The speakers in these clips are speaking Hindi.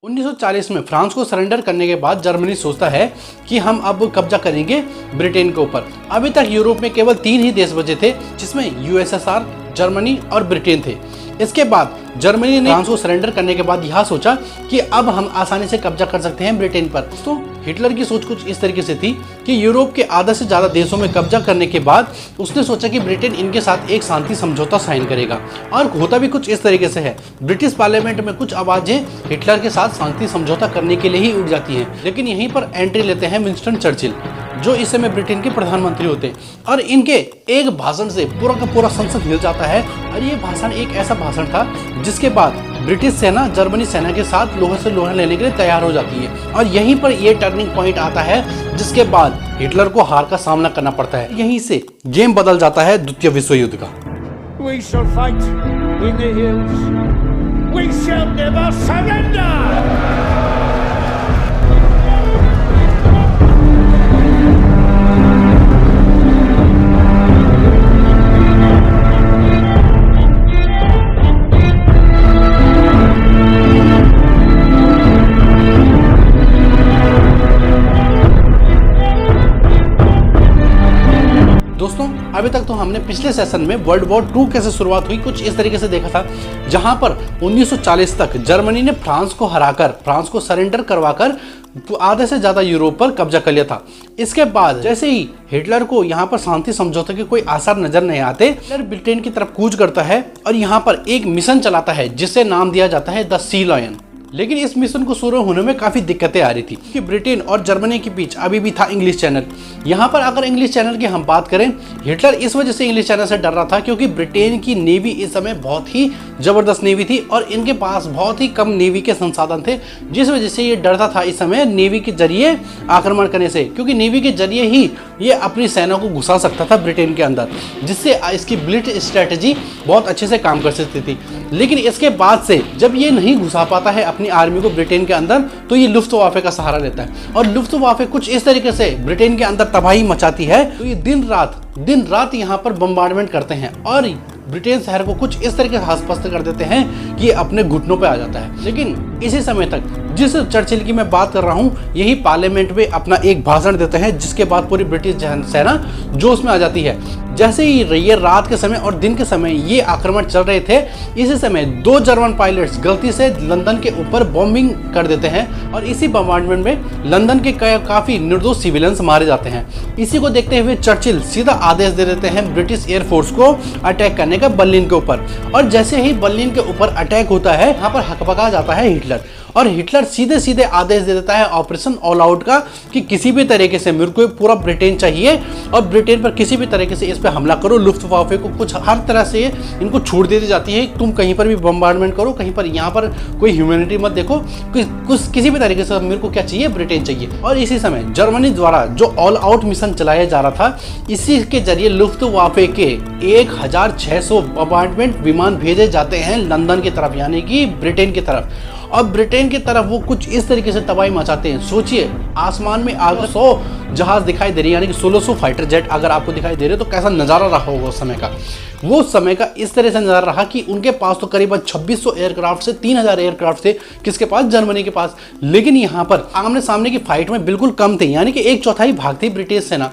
1940 में फ्रांस को सरेंडर करने के बाद जर्मनी सोचता है कि हम अब कब्जा करेंगे ब्रिटेन के ऊपर। अभी तक यूरोप में केवल 3 ही देश बचे थे, जिसमें यूएसएसआर, जर्मनी और ब्रिटेन थे। इसके बाद जर्मनी ने फ्रांस को सरेंडर करने के बाद यह सोचा कि अब हम आसानी से कब्जा कर सकते हैं ब्रिटेन पर। तो हिटलर की सोच कुछ इस तरीके से थी कि यूरोप के आधा से ज्यादा देशों में कब्जा करने के बाद उसने सोचा कि ब्रिटेन इनके साथ एक शांति समझौता साइन करेगा। और होता भी कुछ इस तरीके से है। ब्रिटिश पार्लियामेंट में कुछ आवाजें हिटलर के साथ शांति समझौता करने के लिए ही उठ जाती हैं। लेकिन यहीं पर एंट्री लेते हैं विंस्टन चर्चिल, जो इस समय ब्रिटेन के प्रधानमंत्री होते हैं। और इनके एक भाषण से पूरा का पूरा संसद हिल जाता है। और ये भाषण एक ऐसा भाषण था जिसके बाद ब्रिटिश सेना जर्मनी सेना के साथ लोहे से लोहा लेने के लिए तैयार हो जाती है। और यहीं पर ये टर्निंग पॉइंट आता है जिसके बाद हिटलर को हार का सामना करना पड़ता है। यहीं से गेम बदल जाता है द्वितीय विश्व युद्ध का। We shall fight in the hills. We shall never surrender. दोस्तों, अभी तक तो हमने पिछले सेशन में वर्ल्ड वॉर 2 कैसे शुरुआत हुई कुछ इस तरीके से देखा था, जहां पर 1940 तक जर्मनी ने फ्रांस को हराकर, फ्रांस को सरेंडर करवाकर आधे से ज्यादा यूरोप पर कब्जा कर लिया था। इसके बाद जैसे ही हिटलर को यहाँ पर शांति समझौते के कोई आसार नजर नहीं आते, हिटलर ब्रिटेन की तरफ कूच करता है और यहाँ पर एक मिशन चलाता है जिसे नाम दिया जाता है द सी लायन। लेकिन इस मिशन को शुरू होने में काफी दिक्कतें आ रही थी कि ब्रिटेन और जर्मनी के बीच अभी भी था इंग्लिश चैनल। यहाँ पर अगर इंग्लिश चैनल की हम बात करें, हिटलर इस वजह से इंग्लिश चैनल से डर रहा था क्योंकि ब्रिटेन की नेवी इस समय बहुत ही जबरदस्त नेवी थी और इनके पास बहुत ही कम नेवी के संसाधन थे, जिस वजह से ये डरता था इस समय नेवी के जरिए आक्रमण करने से, क्योंकि नेवी के जरिए ही ये अपनी सेना को घुसा सकता था ब्रिटेन के अंदर, जिससे इसकी ब्लिट स्ट्रेटजी बहुत अच्छे से काम कर सकती थी। लेकिन इसके बाद से जब ये नहीं घुसा पाता है अपनी आर्मी को ब्रिटेन के अंदर, तो ये लुफ्तवाफे का सहारा लेता है। और लुफ्तवाफे कुछ इस तरीके से ब्रिटेन के अंदर तबाही मचाती है, तो ये दिन रात यहाँ पर बम्बार्डमेंट करते हैं और ब्रिटेन शहर को कुछ इस तरीके से हस्त कर देते हैं कि ये अपने घुटनों पे आ जाता है। लेकिन इसी समय तक जिस चर्चिल की मैं बात कर रहा हूँ, यही पार्लियामेंट में अपना एक भाषण देते हैं, जिसके बाद पूरी ब्रिटिश सेना जोश में आ जाती है। जैसे ही ये रात के समय और दिन के समय ये आक्रमण चल रहे थे, इसी समय 2 जर्मन पायलट्स गलती से लंदन के ऊपर बॉम्बिंग कर देते हैं और इसी बम्बार्डमेंट में लंदन के काफी निर्दोष सिविलियंस मारे जाते हैं। इसी को देखते हुए चर्चिल सीधा आदेश दे देते हैं ब्रिटिश एयरफोर्स को अटैक करने का बर्लिन के ऊपर। और जैसे ही बर्लिन के ऊपर अटैक होता है, यहाँ पर हकबका जाता है हिटलर और हिटलर सीधे आदेश दे देता है ऑपरेशन ऑल आउट का कि किसी भी तरीके से मेरे को पूरा ब्रिटेन चाहिए और ब्रिटेन पर किसी भी तरीके से इस पे हमला करो। लुफ्तवाफे को कुछ हर तरह से इनको छूट दे दी जाती है, तुम कहीं पर भी बम्बार्डमेंट करो, कहीं पर यहाँ पर कोई ह्यूमैनिटी मत देखो, कुछ किसी भी तरीके से मेरे को क्या चाहिए, ब्रिटेन चाहिए। और इसी समय जर्मनी द्वारा जो ऑल आउट मिशन चलाया जा रहा था, इसी के जरिए लुफ्तवाफे के 1600 बम्बार्डमेंट विमान भेजे जाते हैं लंदन की तरफ, यानी कि ब्रिटेन की तरफ। और ब्रिटेन की तरफ वो कुछ इस तरीके से तबाही मचाते हैं, सोचिए आसमान में अगर 100 जहाज दिखाई दे रही है, यानी कि 1600 फाइटर जेट अगर आपको दिखाई दे रहे तो कैसा नज़ारा रहा होगा उस समय का। वो समय का इस तरह से नज़ारा रहा कि उनके पास तो करीबन 2600 एयरक्राफ्ट से 3000 एयरक्राफ्ट थे, किसके पास, जर्मनी के पास। लेकिन यहाँ पर आमने सामने की फाइट में बिल्कुल कम थे, यानी कि 1/4 भागती ब्रिटिश सेना।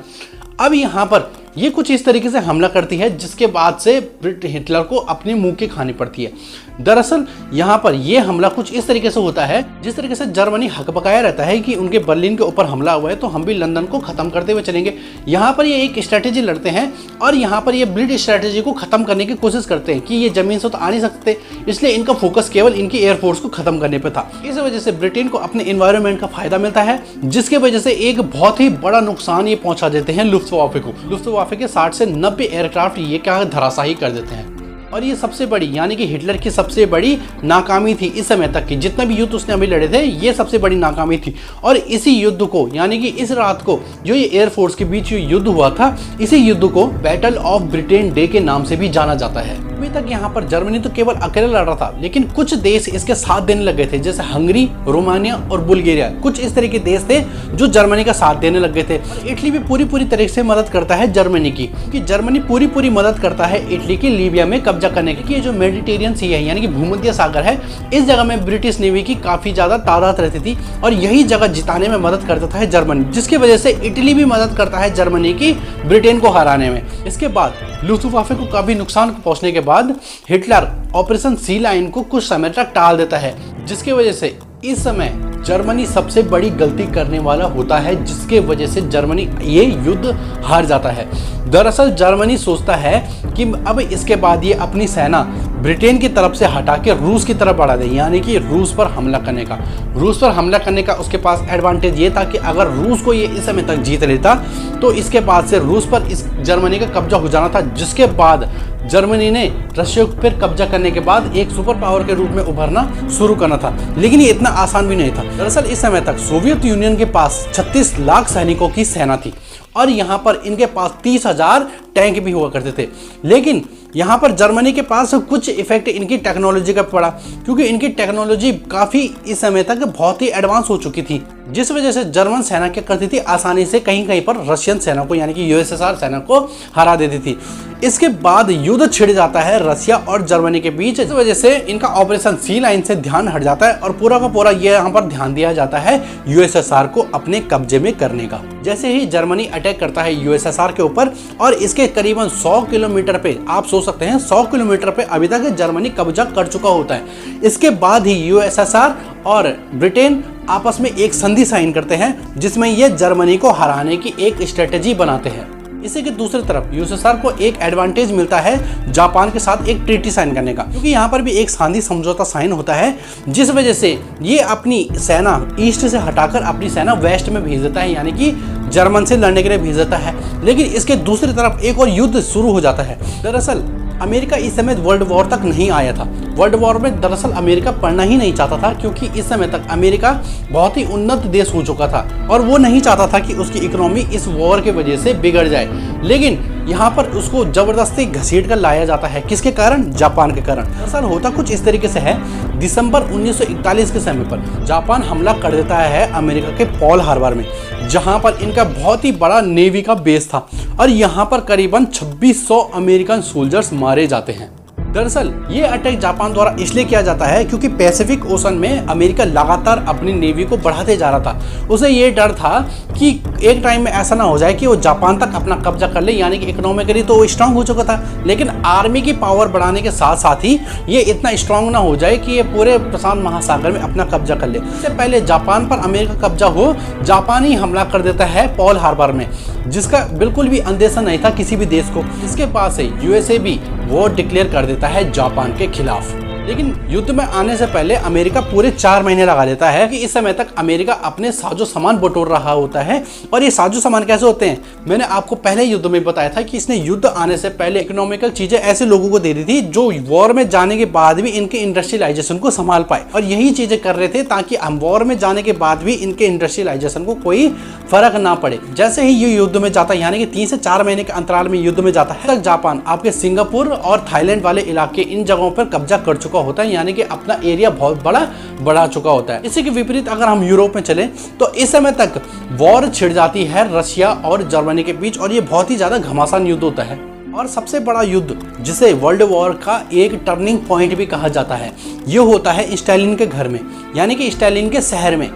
अब यहाँ पर ये कुछ इस तरीके से हमला करती है, जिसके बाद से हिटलर को अपनी मुंह की खानी पड़ती है। दरअसल यहाँ पर ये हमला कुछ इस तरीके से होता है, जिस तरीके से जर्मनी हकबकाया रहता है कि उनके बर्लिन के ऊपर हमला हुआ है तो हम भी लंदन को खत्म करते हुए चलेंगे। यहाँ पर ये एक स्ट्रैटेजी लड़ते हैं और यहाँ पर ये ब्लिट स्ट्रैटेजी को खत्म करने की कोशिश करते हैं कि ये जमीन से तो आ नहीं सकते, इसलिए इनका फोकस केवल इनकी एयरफोर्स को खत्म करने पर था। इस वजह से ब्रिटेन को अपने एनवायरनमेंट का फायदा मिलता है, जिसकी वजह से एक बहुत ही बड़ा नुकसान ये पहुंचा देते हैं लुफ्तवाफे को। लुफ्तवाफे के 60 से 90 एयरक्राफ्ट ये क्या धराशायी कर देते हैं। और ये सबसे बड़ी, यानी कि हिटलर की सबसे बड़ी नाकामी थी इस समय तक की, जितना भी युद्ध उसने अभी लड़े थे, ये सबसे बड़ी नाकामी थी। और इसी युद्ध को, यानी कि इस रात को जो ये एयरफोर्स के बीच युद्ध हुआ था, इसी युद्ध को बैटल ऑफ ब्रिटेन डे के नाम से भी जाना जाता है। अभी तक यहाँ पर जर्मनी तो केवल अकेले लड़ रहा था, लेकिन कुछ देश इसके साथ देने लग गए थे, जैसे हंगरी, रोमानिया और बुल्गारिया। कुछ इस तरह के देश थे जो जर्मनी का साथ देने लग गए थे। और इटली भी पूरी तरह से मदद करता है जर्मनी की, क्योंकि जर्मनी पूरी मदद करता है इटली की लीबिया में कब्जा करने की। ये जो मेडिटेरियन सी है यानी कि भूमध्य सागर है, इस जगह में ब्रिटिश नेवी की काफी ज्यादा तादाद रहती थी और यही जगह जिताने में मदद करता था जर्मनी, जिसकी वजह से इटली भी मदद करता है जर्मनी की ब्रिटेन को हराने में। इसके बाद लुफ्टवाफे को काफी नुकसान पहुंचने के बाद हिटलर ऑपरेशन सी लाइन को कुछ समय तक टाल देता है, जिसकी वजह से इस समय जर्मनी सबसे बड़ी गलती करने वाला होता है, जिसके वजह से जर्मनी ये युद्ध हार जाता है। दरअसल जर्मनी सोचता है कि अब इसके बाद ये अपनी सेना ब्रिटेन की तरफ से हटा के रूस की तरफ बढ़ा दे, यानी कि रूस पर हमला करने का। रूस पर हमला करने का उसके पास एडवांटेज ये था कि अगर रूस को ये इस समय तक जीत लेता तो इसके बाद से रूस पर इस जर्मनी का कब्जा हो जाना था, जिसके बाद जर्मनी ने रशिया पर कब्जा करने के बाद एक सुपर पावर के रूप में उभरना शुरू करना था। लेकिन ये इतना आसान भी नहीं था। दरअसल इस समय तक सोवियत यूनियन के पास 36 लाख सैनिकों की सेना थी और यहाँ पर इनके पास 30,000 टैंक भी हुआ करते थे। लेकिन यहाँ पर जर्मनी के पास कुछ इफेक्ट इनकी टेक्नोलॉजी का पड़ा, क्योंकि इनकी टेक्नोलॉजी काफ़ी इस समय तक बहुत ही एडवांस हो चुकी थी, जिस वजह से जर्मन सेना क्या करती थी, आसानी से कहीं कहीं पर रशियन सेना को यानी कि यूएसएसआर सेना को हरा देती थी। इसके बाद युद्ध छिड़ जाता है रशिया और जर्मनी के बीच। इस वजह से इनका ऑपरेशन सी लाइन से ध्यान हट जाता है और पूरा का पूरा ये यहाँ पर ध्यान दिया जाता है यूएसएसआर को अपने कब्जे में करने का। जैसे ही जर्मनी अटैक करता है यूएसएसआर के ऊपर और इसके करीबन 100 किलोमीटर पे, आप सोच सकते हैं 100 किलोमीटर पे अभी तक जर्मनी कब्जा कर चुका होता है। इसके बाद ही यूएसएसआर और ब्रिटेन आपस में एक संधि साइन करते हैं, जिसमें ये जर्मनी को हराने की एक स्ट्रेटेजी बनाते हैं। इसी के दूसरी तरफ यूएसएसआर को एक एडवांटेज मिलता है जापान के साथ एक ट्रीटी साइन करने का, क्योंकि यहाँ पर भी एक सांझी समझौता साइन होता है, जिस वजह से ये अपनी सेना ईस्ट से हटाकर अपनी सेना वेस्ट में भेज देता है, यानी कि जर्मन से लड़ने के लिए भेज देता है। लेकिन इसके दूसरी तरफ एक और युद्ध शुरू हो जाता है। दरअसल अमेरिका इस समय वर्ल्ड वॉर तक नहीं आया था। वर्ल्ड वॉर में दरअसल अमेरिका पढ़ना ही नहीं चाहता था, क्योंकि इस समय तक अमेरिका बहुत ही उन्नत देश हो चुका था और वो नहीं चाहता था कि उसकी इकोनॉमी इस वॉर के वजह से बिगड़ जाए। लेकिन यहाँ पर उसको जबरदस्ती घसीट कर लाया जाता है, किसके कारण? जापान के कारण। दरअसल होता कुछ इस तरीके से है, दिसंबर 1941 के समय पर जापान हमला कर देता है अमेरिका के पर्ल हार्बर में, जहां पर इनका बहुत ही बड़ा नेवी का बेस था और यहाँ पर करीबन 2600 अमेरिकन सोल्जर्स मारे जाते हैं। दरअसल ये अटैक जापान द्वारा इसलिए किया जाता है क्योंकि पैसिफिक ओशन में अमेरिका लगातार अपनी नेवी को बढ़ाते जा रहा था। उसे ये डर था कि एक टाइम में ऐसा ना हो जाए कि वो जापान तक अपना कब्जा कर ले, यानी कि इकोनॉमिकली तो वो स्ट्रांग हो चुका था, लेकिन आर्मी की पावर बढ़ाने के साथ साथ ही ये इतना स्ट्रांग ना हो जाए कि ये पूरे प्रशांत महासागर में अपना कब्जा कर ले। इससे पहले जापान पर अमेरिका कब्जा हो, जापान ही हमला कर देता है पर्ल हार्बर में, जिसका बिल्कुल भी अंदेशा नहीं था किसी भी देश को। इसके पास से यूएसए भी वॉर डिक्लेयर कर देता है जापान के खिलाफ। लेकिन युद्ध में आने से पहले अमेरिका पूरे 4 महीने लगा देता है कि इस समय तक अमेरिका अपने साजो सामान बटोर रहा होता है। और ये साजो सामान कैसे होते हैं, मैंने आपको पहले युद्ध में बताया था कि इसने युद्ध आने से पहले इकोनॉमिकल चीजें ऐसे लोगों को दे दी थी जो वॉर में जाने के बाद भी इनके इंडस्ट्रियलाइजेशन को संभाल पाए, और यही चीजें कर रहे थे ताकि हम वॉर में जाने के बाद भी इनके इंडस्ट्रियलाइजेशन को कोई फर्क ना पड़े। जैसे ही ये युद्ध में जाता है, यानी कि 3 से 4 महीने के अंतराल में युद्ध में जाता है, तक जापान आपके सिंगापुर और थाईलैंड वाले इलाके इन जगहों पर कब्जा कर चुका होता है, यानी कि अपना एरिया बहुत बड़ा बढ़ा चुका होता है। इसी के विपरीत अगर हम यूरोप में चले तो इस समय तक वॉर छिड़ जाती है रशिया और जर्मनी के बीच, और ये बहुत ही ज्यादा घमासान युद्ध होता है। और सबसे बड़ा युद्ध, जिसे वर्ल्ड वॉर का एक टर्निंग पॉइंट भी कहा जाता है, ये होता है स्टालिन के घर में, यानी कि स्टालिन के शहर में।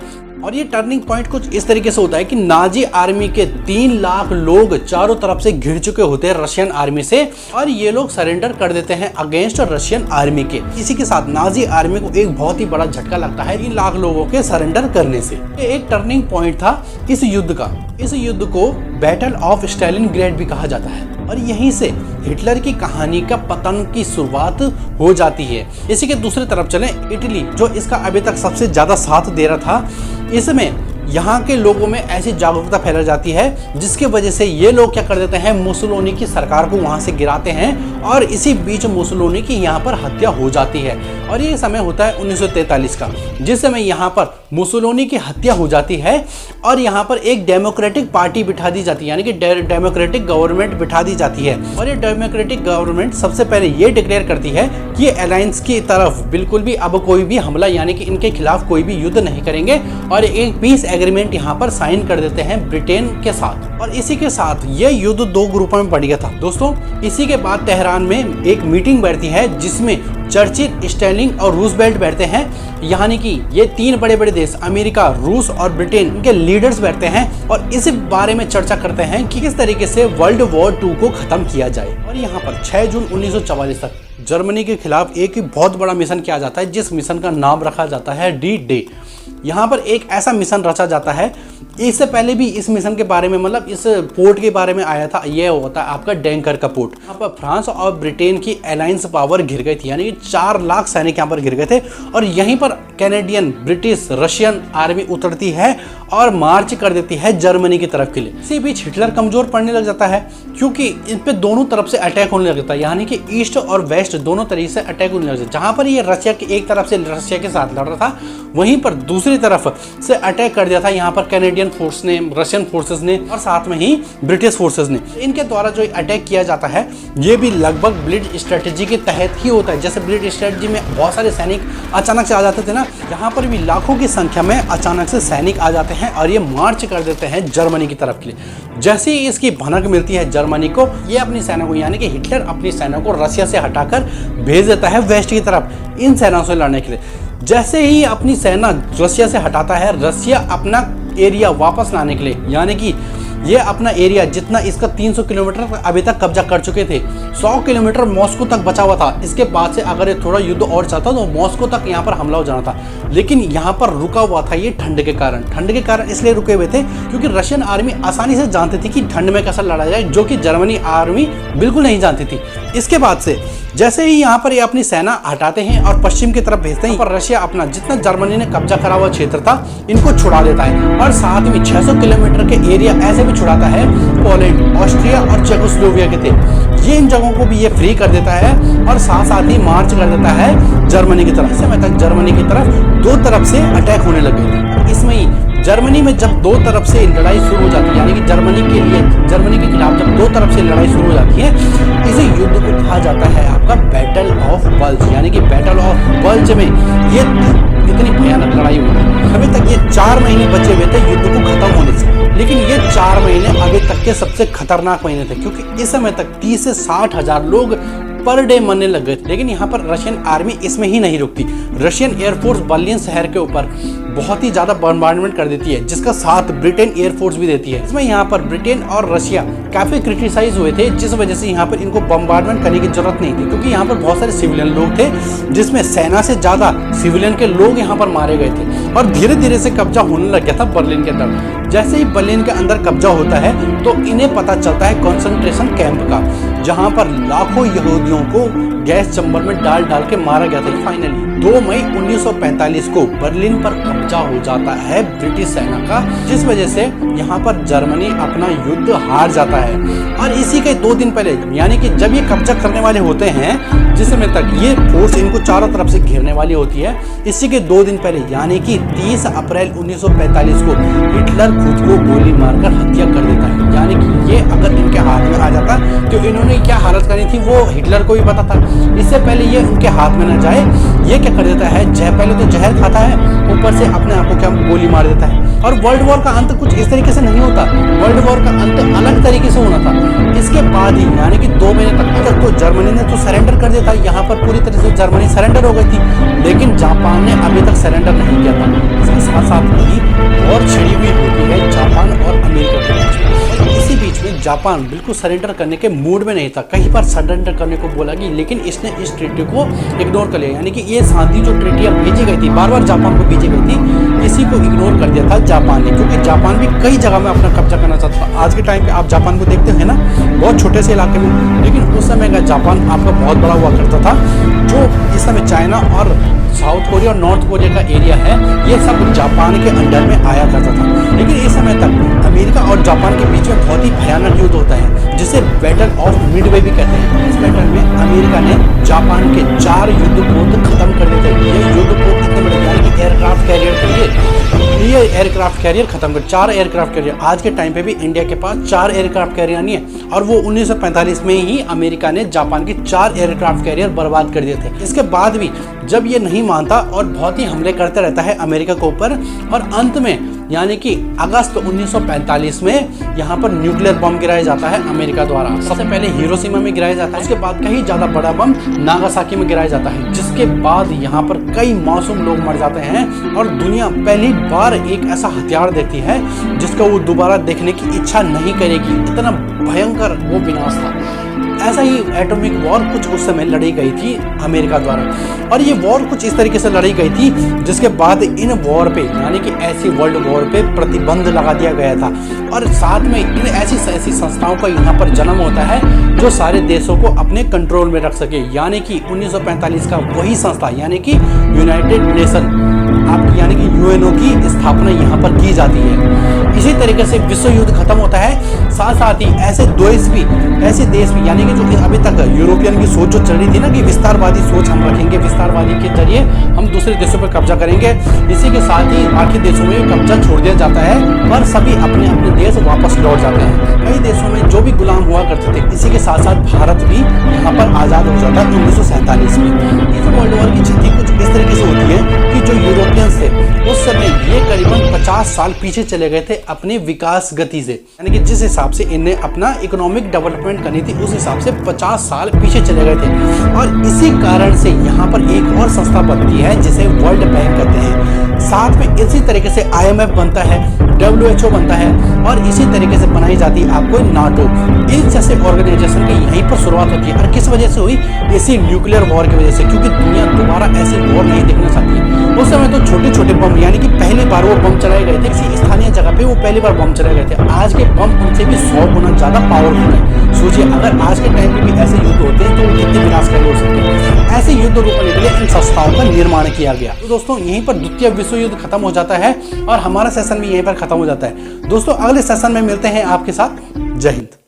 और ये टर्निंग पॉइंट कुछ इस तरीके से होता है कि नाजी आर्मी के 3 लाख लोग चारों तरफ से घिर चुके होते हैं रशियन आर्मी से, और ये लोग सरेंडर कर देते हैं अगेंस्ट रशियन आर्मी के। इसी के साथ नाजी आर्मी को एक बहुत ही बड़ा झटका लगता है 3 लाख लोगों के सरेंडर करने से। ये एक टर्निंग पॉइंट था इस युद्ध का। इस युद्ध को बैटल ऑफ स्टालिनग्रेड भी कहा जाता है, और यहीं से हिटलर की कहानी का पतन की शुरुआत हो जाती है। इसी के दूसरी तरफ चलें, इटली जो इसका अभी तक सबसे ज्यादा साथ दे रहा था, इसमें यहाँ के लोगों में ऐसी जागरूकता फैलाई जाती है जिसकी वजह से ये लोग क्या कर देते हैं, मुसोलिनी की सरकार को वहाँ से गिराते हैं और इसी बीच मुसोलिनी की यहाँ पर हत्या हो जाती है। और ये समय होता है 1943 का, जिस समय यहाँ पर मुसोलिनी की हत्या हो जाती है और यहाँ पर एक डेमोक्रेटिक पार्टी बिठा दी जाती है, यानी कि डेमोक्रेटिक गवर्नमेंट बिठा दी जाती है। और ये डेमोक्रेटिक गवर्नमेंट सबसे पहले ये डिक्लेयर करती है कि अलायंस की तरफ बिल्कुल भी अब कोई भी हमला, यानी कि इनके खिलाफ कोई भी युद्ध नहीं करेंगे और एक पीस एग्रीमेंट यहाँ पर साइन कर देते हैं ब्रिटेन के साथ। और इसी के साथ ये युद्ध 2 ग्रुपों में बढ़ गया था दोस्तों। इसी के बाद तेहरान में एक मीटिंग बैठती है जिसमें चर्चिल, स्टर्लिंग और रूजवेल्ट बैठते हैं, यानी कि ये 3 बड़े बड़े देश अमेरिका, रूस और ब्रिटेन के लीडर्स बैठते हैं और इस बारे में चर्चा करते हैं कि किस तरीके से वर्ल्ड वॉर 2 को खत्म किया जाए। और यहाँ पर 6 जून 1944 तक जर्मनी के खिलाफ एक बहुत बड़ा मिशन किया जाता है, जिस मिशन का नाम रखा जाता है डी-डे। यहाँ पर एक ऐसा मिशन रचा जाता है, इससे पहले भी इस मिशन के बारे में, मतलब इस पोर्ट के बारे में आया था, ये होता है आपका डैंकर का पोर्ट। यहाँ पर फ्रांस और ब्रिटेन की अलायंस पावर घिर गई थी, यानी कि 4 लाख सैनिक यहाँ पर घिर गए थे और यहीं पर कैनेडियन, ब्रिटिश, रशियन आर्मी उतरती है और मार्च कर देती है जर्मनी की तरफ के लिए। इसी बीच हिटलर कमजोर पड़ने लग जाता है क्योंकि इन पे दोनों तरफ से अटैक होने लग जाता है, यानी कि ईस्ट और वेस्ट दोनों तरीके से अटैक होने लग जाता है। जहाँ पर ये रशिया की एक तरफ से रशिया के साथ लड़ रहा था, वहीं पर दूसरी तरफ से अटैक कर दिया था यहाँ पर कैनेडियन फोर्स ने, रशियन फोर्सेस ने और साथ में ही ब्रिटिश फोर्सेस ने। इनके द्वारा जो अटैक किया जाता है ये भी लगभग ब्लिट्ज स्ट्रेटेजी के तहत ही होता है। जैसे ब्लिट्ज स्ट्रेटेजी में बहुत सारे सैनिक अचानक से आ जाते थे ना, यहाँ पर भी लाखों की संख्या में अचानक से सैनिक आ जाते हैं और ये मार्च कर देते हैं जर्मनी की तरफ के लिए। जैसे ही इसकी भनक मिलती है जर्मनी को, ये अपनी सेना को, यानी कि हिटलर अपनी सेना को रशिया से हटाकर भेज देता है वेस्ट की तरफ इन सेनाओं से लड़ने के लिए। जैसे ही अपनी सेना रशिया से हटाता है, रशिया अपना एरिया वापस लाने के लिए, यानी कि ये अपना एरिया जितना इसका 300 किलोमीटर अभी तक कब्जा कर चुके थे, 100 किलोमीटर मॉस्को तक बचा हुआ था। इसके बाद से अगर ये थोड़ा युद्ध और चलता तो मॉस्को तक यहाँ पर हमला हो जाना था, लेकिन यहाँ पर रुका हुआ था ये ठंड के कारण। ठंड के कारण इसलिए रुके हुए थे क्योंकि रशियन आर्मी आसानी से जानती थी कि ठंड में कैसा लड़ा जाए, जो कि जर्मनी आर्मी बिल्कुल नहीं जानती थी। इसके बाद से जैसे ही यहाँ पर ये अपनी सेना हटाते हैं और पश्चिम की तरफ भेजते हैं, पर रशिया अपना जितना जर्मनी ने कब्जा करा हुआ क्षेत्र था इनको छुड़ा देता है और साथ में 600 किलोमीटर के एरिया ऐसे भी छुड़ाता है पोलैंड, ऑस्ट्रिया और चेकोस्लोवाकिया के थे। ये इन जगहों को भी ये फ्री कर देता है और साथ साथ ही मार्च कर देता है जर्मनी की तरफ। इस समय तक जर्मनी की तरफ 2 तरफ से अटैक होने लगे थे। इसमें ही जर्मनी में जब 2 तरफ से लड़ाई शुरू हो जाती है, यानी कि जर्मनी के खिलाफ जब 2 तरफ से लड़ाई शुरू हो जाती है, इसी युद्ध को कहा जाता है आपका बैटल ऑफ बल्ज। यानी कि बैटल ऑफ बल्ज में ये इतनी भयानक लड़ाई हुई थी। अभी तक ये 4 महीने बचे हुए थे युद्ध को खत्म होने से, लेकिन ये 4 महीने अभी तक के सबसे खतरनाक महीने थे क्योंकि इस समय तक 30 से 60 हजार लोग पर डे मरने लग गए थे। लेकिन यहाँ पर रशियन आर्मी इसमें ही नहीं रुकती। रशियन एयरफोर्स बर्लिन शहर के ऊपर बहुत ही ज़्यादा बम्बार्डमेंट कर देती है, जिसका साथ ब्रिटेन एयरफोर्स भी देती है। इसमें यहाँ पर ब्रिटेन और रशिया काफ़ी क्रिटिसाइज हुए थे, जिस वजह से यहाँ पर इनको बम्बार्डमेंट करने की जरूरत नहीं थी क्योंकि यहाँ पर बहुत सारे सिविलियन लोग थे, जिसमें सेना से ज़्यादा सिविलियन के लोग यहाँ पर मारे गए थे और धीरे धीरे से कब्जा होने लग गया था बर्लिन के अंदर। जैसे ही बर्लिन के अंदर कब्जा होता है तो इन्हें पता चलता है कंसंट्रेशन कैंप का, जहाँ पर लाखों यहूदियों को गैस चैम्बर में डाल के मारा गया था। फाइनली 2 मई 1945 को बर्लिन पर कब्जा हो जाता है ब्रिटिश सेना का, जिस वजह से यहाँ पर जर्मनी अपना युद्ध हार जाता है। और इसी के 2 दिन पहले, यानी कि जब ये कब्जा करने वाले होते हैं, जिस समय तक ये फोर्स इनको चारों तरफ से घेरने वाली होती है, इसी के 2 दिन पहले यानी कि 30 अप्रैल 1945 को हिटलर खुद को गोली मारकर हत्या कर देता है। यानी कि ये अगर इनके हाथ में आ जाता तो इन्होंने क्या हालत करनी थी वो हिटलर को भी पता था। इससे पहले ये उनके हाथ में न जाए, ये क्या कर देता है, पहले तो जहर खाता है, ऊपर से अपने आप को क्या गोली मार देता है। और वर्ल्ड वॉर का अंत कुछ इस तरीके से नहीं होता, वर्ल्ड वॉर का अंत अलग तरीके से होना था। इसके बाद ही यानी कि 2 महीने तक तो जर्मनी ने तो सरेंडर कर दिया था, यहाँ पर पूरी तरह से जर्मनी सरेंडर हो गई थी, लेकिन जापान ने अभी तक सरेंडर नहीं किया था। इसके साथ साथ ही वॉर छिड़ी हुई होती है जापान और अमेरिका के बीच। इसी बीच में जापान बिल्कुल सरेंडर करने के मूड में नहीं था, कई बार सरेंडर करने को बोला गया, लेकिन इसने इस ट्रीटी को इग्नोर कर लिया। यानी कि ये शांति जो ट्रीटियां भेजी गई थी, बार बार जापान को भेजी गई थी, इसी को इग्नोर कर दिया था जापान ने, क्योंकि जापान भी कई जगह में अपना कब्जा करना चाहता था। आज के टाइम पे आप जापान को देखते हैं ना, बहुत छोटे से इलाके में, लेकिन उस समय का जापान आपका बहुत बड़ा हुआ करता था, जो इस समय चाइना और साउथ कोरिया और नॉर्थ कोरिया का एरिया है, ये सब जापान के अंडर में आया करता था। लेकिन इस समय तक अमेरिका और जापान के बीच में बहुत ही भयानक युद्ध होता है, जिसे बैटल ऑफ मिडवे भी कहते हैं। इस बैटल में अमेरिका ने जापान के 4 युद्धपोत खत्म कर दिए थे। ये युद्धपोत कितने बड़े, यानी कि एयरक्राफ्ट कैरियर थे ये एयरक्राफ्ट कैरियर खत्म कर 4 एयरक्राफ्ट कैरियर। आज के टाइम पे भी इंडिया के पास 4 एयरक्राफ्ट कैरियर नहीं है, और वो 1945 में ही अमेरिका ने जापान के 4 एयरक्राफ्ट कैरियर बर्बाद कर दिए थे। इसके बाद भी जब ये नहीं मानता और बहुत ही हमले करते रहता है अमेरिका के ऊपर, और अंत में यानी कि अगस्त 1945 में यहाँ पर न्यूक्लियर बम गिराया जाता है अमेरिका द्वारा। सबसे पहले हिरोशिमा में गिराया जाता है, उसके बाद कहीं ज्यादा बड़ा बम नागासाकी में गिराया जाता है, जिसके बाद यहाँ पर कई मासूम लोग मर जाते हैं और दुनिया पहली बार एक ऐसा हथियार देखती है जिसको वो दोबारा देखने की इच्छा नहीं करेगी। इतना भयंकर वो विनाश था। ऐसा ही एटॉमिक वॉर कुछ उस समय लड़ी गई थी अमेरिका द्वारा, और ये वॉर कुछ इस तरीके से लड़ी गई थी जिसके बाद इन वॉर पे यानी कि ऐसी वर्ल्ड वॉर पे प्रतिबंध लगा दिया गया था। और साथ में इन ऐसी संस्थाओं का यहाँ पर जन्म होता है जो सारे देशों को अपने कंट्रोल में रख सके, यानी कि 1945 का वही संस्था यानी कि यूनाइटेड नेशन आपकी यानी कि यूएनओ की स्थापना यहाँ पर की जाती है। इसी तरीके से विश्व युद्ध खत्म होता है। साथ साथ ही ऐसे देश भी यानी कि जो अभी तक यूरोपियन की सोच जो चल रही थी ना कि विस्तारवादी सोच हम रखेंगे, विस्तारवादी के जरिए हम दूसरे देशों पर कब्जा करेंगे, इसी के साथ ही बाकी देशों में कब्जा छोड़ दिया जाता है और सभी अपने अपने देश वापस लौट जाते हैं। कई देशों में जो भी गुलाम हुआ करते थे, इसी के साथ साथ भारत भी यहाँ पर आज़ाद हो जाता है 1947 में। इस वर्ल्ड वॉर की क्षति कुछ इस तरीके से होती है कि जो यूरोपियंस थे उस समय ये करीबन 50 साल पीछे चले गए थे अपने विकास गति से, यानी कि जिस हिसाब से इन्हें अपना इकोनॉमिक डेवलपमेंट करनी थी उस हिसाब से 50 साल पीछे चले गए थे। और इसी कारण से यहाँ पर एक और संस्था बनती है जिसे वर्ल्ड बैंक कहते हैं। साथ में इसी तरीके से IMF बनता है, WHO बनता है, और इसी तरीके से बनाई जाती है आपको नाटो। इन जैसे ऑर्गेनाइजेशन की यहीं पर शुरुआत होती है। और किस वजह से हुई? इसी न्यूक्लियर वॉर की वजह से, क्योंकि दुनिया दोबारा ऐसी वॉर नहीं देखना चाहती है। उस समय तो छोटे छोटे बम यानी कि पहली बार वो बम चलाए गए थे किसी स्थानीय जगह पे, वो पहली बार बम चलाए गए थे। आज के बम उनसे भी 100 गुना ज्यादा पावरफुल है। सोचिए अगर आज के टाइम पे भी ऐसे युद्ध होते हैं तो वो कितने विनाशकारी हो सकते हैं। ऐसे युद्ध रोकने के लिए इन संस्थाओं का निर्माण किया गया। तो दोस्तों यहीं पर द्वितीय विश्व युद्ध खत्म हो जाता है और हमारा सेशन भी यहीं पर खत्म हो जाता है। दोस्तों अगले सेशन में मिलते हैं आपके साथ। जय हिंद।